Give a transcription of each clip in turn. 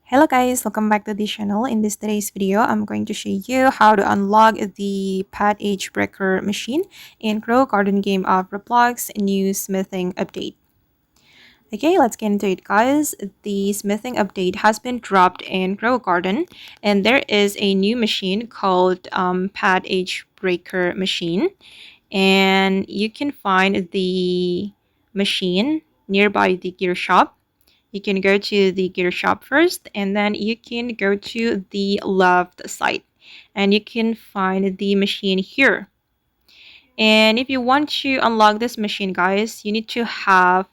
Hello guys, welcome back to the channel. In this today's video, I'm going to show you how to unlock the pad age breaker machine in Grow Garden game of Roblox new smithing update. Okay, let's get into it guys. The smithing update has been dropped in Grow Garden and there is a new machine called pad age breaker machine, and you can find the machine nearby the gear shop. You can go to the gear shop first and then you can go to the left side and you can find the machine here. And if you want to unlock this machine guys, you need to have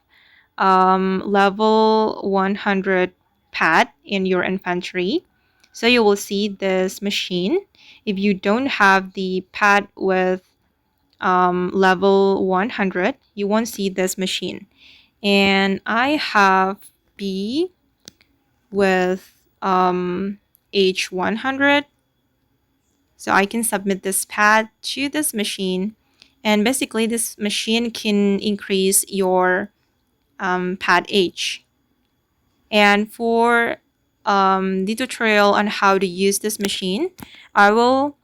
level 100 pad in your inventory. So you will see this machine. If you don't have the pad with level 100, you won't see this machine. And I have B with age 100, so I can submit this pad to this machine, and basically this machine can increase your pad age. And for the tutorial on how to use this machine, I will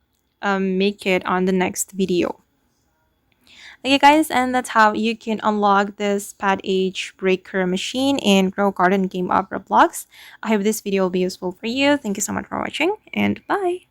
make it on the next video. Okay guys, and that's how you can unlock this pad age breaker machine in Grow Garden game of Roblox. I hope this video will be useful for you. Thank you so much for watching and bye.